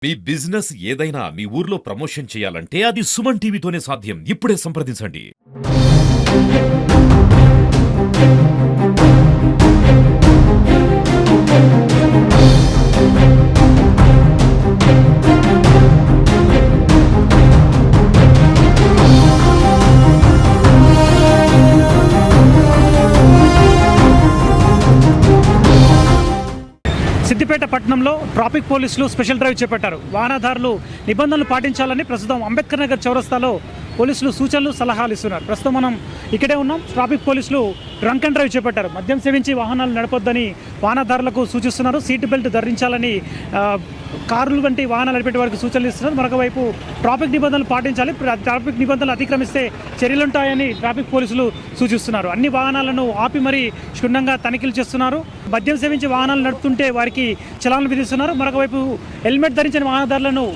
మీ business ఏదైనా మీ ఊర్లో promotion చేయాలంటే అది సుమన్ టీవీతోనే సాధ్యం. ఇప్పుడే సంప్రదించండి. సిద్దిపేట పట్టణంలో ట్రాఫిక్ పోలీసులు స్పెషల్ డ్రైవ్ చేపట్టారు. వాహనదారులు నిబంధనలు పాటించాలని ప్రస్తుతం అంబేద్కర్ నగర్ చౌరస్తాలో పోలీసులు సూచనలు సలహాలు ఇస్తున్నారు. ప్రస్తుతం మనం ఇక్కడే ఉన్నాం. ట్రాఫిక్ పోలీసులు డ్రంక్ అండ్ డ్రైవ్ చేపట్టారు. మద్యం సేవించి వాహనాలు నడపొద్దని వాహనదారులకు సూచిస్తున్నారు. సీట్ బెల్ట్ ధరించాలని కార్లు వంటి వాహనాలు నడిపే వారికి సూచనలు ఇస్తున్నారు. మరొక వైపు ట్రాఫిక్ నిబంధనలు పాటించాలి, ట్రాఫిక్ నిబంధనలు అతిక్రమిస్తే చర్యలుంటాయని ట్రాఫిక్ పోలీసులు సూచిస్తున్నారు. అన్ని వాహనాలను ఆపి మరీ క్షుణ్ణంగా తనిఖీలు చేస్తున్నారు. మద్యం సేవించి వాహనాలు నడుపుతుంటే వారికి చలాన్లు విధిస్తున్నారు. మరొక వైపు హెల్మెట్ ధరించిన వాహనదారులను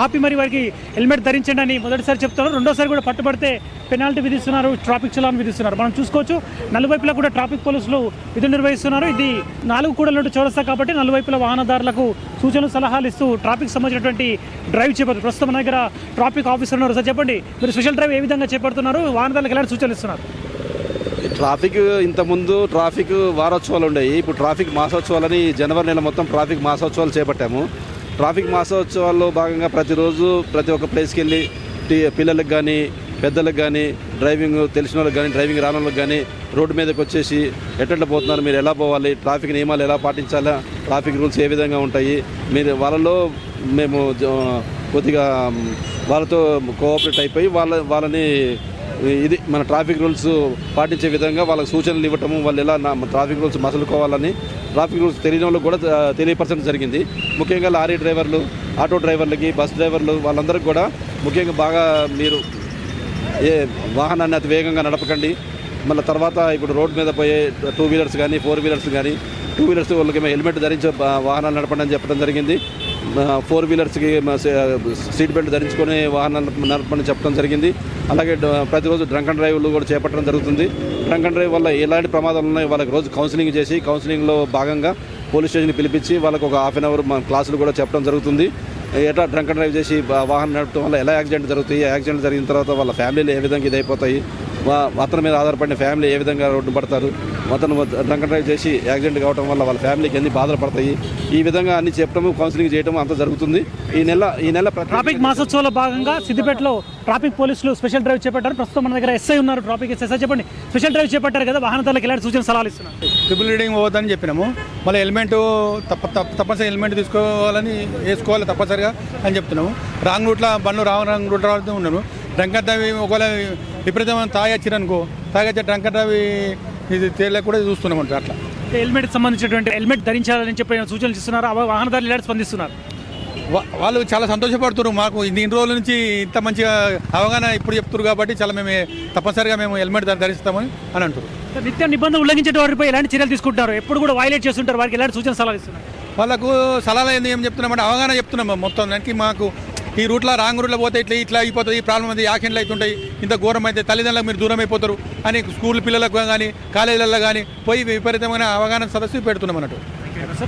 ఆపి మరి వారికి హెల్మెట్ ధరించండి అని మొదటిసారి చెప్తున్నారు. రెండోసారి కూడా పట్టుబడితే పెనాల్టీ విధిస్తున్నారు, ట్రాఫిక్ చలాన్ విధిస్తున్నారు. మనం చూసుకోవచ్చు నలువైపులా కూడా ట్రాఫిక్ పోలీసులు విధులు నిర్వహిస్తున్నారు. ఇది 4 కూడల చౌరస్తా కాబట్టి నలువైపుల వాహనదారులకు సూచనలు సలహాలు ఇస్తూ ట్రాఫిక్ సంబంధించినటువంటి డ్రైవ్ చేపడుతున్నారు. ప్రస్తుతం మన దగ్గర ట్రాఫిక్ ఆఫీసర్ ఉన్నారు. సార్ చెప్పండి, మీరు స్పెషల్ డ్రైవ్ ఏ విధంగా చేపడుతున్నారు, వాహనదారులకు ఎలాంటి సూచనలు ఇస్తున్నారు? ట్రాఫిక్ ఇంతకుముందు ట్రాఫిక్ వారోత్సవాలు ఉండేవి. ఇప్పుడు ట్రాఫిక్ మాసోత్సవాలని జనవరి నెల మొత్తం ట్రాఫిక్ మాసోత్సవాలు చేపట్టాము. ట్రాఫిక్ మాసోత్సవాల్లో భాగంగా ప్రతిరోజు ప్రతి ఒక్క ప్లేస్కి వెళ్ళి పిల్లలకు కానీ పెద్దలకు కానీ డ్రైవింగ్ తెలిసిన వాళ్ళకి కానీ డ్రైవింగ్ రాని వాళ్ళకి కానీ రోడ్డు మీదకి వచ్చేసి ఎట్లా పోతున్నారు, మీరు ఎలా పోవాలి, ట్రాఫిక్ నియమాలు ఎలా పాటించాలా, ట్రాఫిక్ రూల్స్ ఏ విధంగా ఉంటాయి, మీరు వాళ్ళలో మేము కొద్దిగా వాళ్ళతో కోఆపరేట్ అయిపోయి వాళ్ళని ఇది మన ట్రాఫిక్ రూల్స్ పాటించే విధంగా వాళ్ళకి సూచనలు ఇవ్వటము, వాళ్ళు ఎలా ట్రాఫిక్ రూల్స్ మసలుకోవాలని ట్రాఫిక్ రూల్స్ తెలియని వాళ్ళకి కూడా తెలియపరచడం జరిగింది. ముఖ్యంగా లారీ డ్రైవర్లు, ఆటో డ్రైవర్లకి, బస్ డ్రైవర్లు వాళ్ళందరికీ కూడా ముఖ్యంగా బాగా మీరు ఏ వాహనాన్ని అతి వేగంగా నడపకండి. మళ్ళీ తర్వాత ఇప్పుడు రోడ్ మీద పోయే 2 వీలర్స్ కానీ 4 వీలర్స్ కానీ 2 వీలర్స్ వాళ్ళకి హెల్మెట్ ధరించి వాహనాలు నడపండి అని చెప్పడం జరిగింది. 4 వీలర్స్కి సీట్ బెల్ట్ ధరించుకొని వాహనాలు నడపని చెప్పడం జరిగింది. అలాగే ప్రతిరోజు డ్రంక్ అండ్ డ్రైవ్లు కూడా చేపట్టడం జరుగుతుంది. డ్రంక్ అండ్ డ్రైవ్ వల్ల ఎలాంటి ప్రమాదాలు ఉన్నాయి వాళ్ళకి రోజు కౌన్సిలింగ్ చేసి కౌన్సిలింగ్లో భాగంగా పోలీస్ స్టేషన్కి పిలిపించి వాళ్ళకు ఒక హాఫ్ అన్ అవర్ క్లాసులు కూడా చెప్పడం జరుగుతుంది. ఎట్లా డ్రంక్ అండ్ డ్రైవ్ చేసి వాహనం నడపడం వల్ల ఎలా యాక్సిడెంట్ జరుగుతాయి, యాక్సిడెంట్ జరిగిన తర్వాత వాళ్ళ ఫ్యామిలీలు ఏ విధంగా ఇదైపోతాయి, అతని మీద ఆధారపడిన ఫ్యామిలీ ఏ విధంగా రోడ్డు పడతారు, అతను డ్రంక్ అండ్ డ్రైవ్ చేసి యాక్సిడెంట్ కావడం వల్ల వాళ్ళ ఫ్యామిలీకి ఎన్ని బాధలు పడతాయి, ఈ విధంగా అన్ని చెప్పడము కౌన్సిలింగ్ చేయడం అంతా జరుగుతుంది. ఈ నెల ట్రాఫిక్ మాసోత్సవాల భాగంగా సిద్దిపేటలో ట్రాఫిక్ పోలీసులు స్పెషల్ డ్రైవ్ చేపట్టారు. ప్రస్తుతం మన దగ్గర ఎస్ఐ ఉన్నారు, ట్రాఫిక్ ఎస్ఐ. చెప్పండి, స్పెషల్ డ్రైవ్ చేపట్టారు కదా, వాహనదారులకు ఎలాంటి సూచన సలహాలు ఇస్తున్నారు? ట్రిపుల్ రీడింగ్ పోవద్దని చెప్పినాము. మళ్ళీ హెల్మెట్ తప్పనిసరి హెల్మెట్ వేసుకోవాలి తప్పనిసరిగా అని చెప్తున్నాము. రాంగ్ రూట్లో బండ్లు రాంగ్ రూట్లో రాడుతూ ఉన్నాము. డ్రంక్ అండ్ డ్రైవ్ ఒకవేళ విపరీతమైన తాగొచ్చిరనుకో, తాగొచ్చే డ్రంక్ అండ్ డ్రైవ్ ఇది తేలిక కూడా చూస్తున్నాం అంటే అట్లా. హెల్మెట్ సంబంధించినటువంటి హెల్మెట్ ధరించాలని చెప్పి సూచనలు ఇస్తున్నారు. వాహనదారులు ఎలాంటి స్పందిస్తున్నారు? వాళ్ళు చాలా సంతోషపడుతున్నారు. మాకు ఇన్ని రోజుల నుంచి ఇంత మంచిగా అవగాహన ఇప్పుడు చెప్తున్నారు కాబట్టి చాలా మేము తప్పనిసరిగా మేము హెల్మెట్ ధరిస్తామని అని అంటారు. నిత్య నిబంధనలు ఉల్లంఘించే వారిపై ఎలాంటి చర్యలు తీసుకుంటారు? ఎప్పుడు కూడా వైలేట్ చేస్తుంటారు, వారికి ఎలాంటి సూచన సలహాలు ఇస్తున్నారు? వాళ్ళకు సలహాలు ఏం చెప్తున్నామంటే అవగాహన చెప్తున్నాం. మొత్తం దానికి మాకు ఈ రూట్లో రాంగ్ రూట్లో పోతే ఇట్లా అయిపోతుంది, ఈ ప్రాబ్లం అయితే యాక్సిడెంట్లు అవుతుంటాయి, ఇంత ఘోరం అయితే తల్లిదండ్రులకు మీరు దూరం అయిపోతారు అని స్కూల్ పిల్లలకు కానీ కాలేజీలలో కానీ పోయి విపరీతమైన అవగాహన సదస్సు పెడుతున్నాం అన్నట్టు.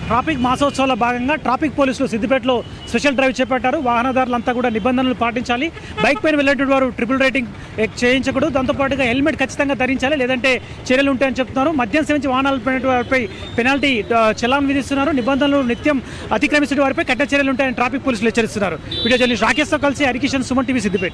ట్రాఫిక్ మాసోత్సవాల భాగంగా ట్రాఫిక్ పోలీసులు సిద్దిపేటలో స్పెషల్ డ్రైవ్ చేపట్టారు. వాహనదారులంతా కూడా నిబంధనలు పాటించాలి. బైక్ పైన వెళ్ళేటువంటి వారు ట్రిపుల్ రేటింగ్ చేయించకూడదు. దాంతోపాటుగా హెల్మెట్ ఖచ్చితంగా ధరించాలి, లేదంటే చర్యలు ఉంటాయని చెప్తున్నారు. మద్యం సేవించి వాహనాలు వారిపై పెనాల్టీ చలాన్ విధిస్తున్నారు. నిబంధనలు నిత్యం అతిక్రమించిన వారిపై కఠిన చర్యలు ఉంటాయని ట్రాఫిక్ పోలీసులు హెచ్చరిస్తున్నారు. వీడియో జర్నలిస్ట్ రాకేష్తో కలిసి హరికిషన్, సుమన్ టీవీ, సిద్దిపేట.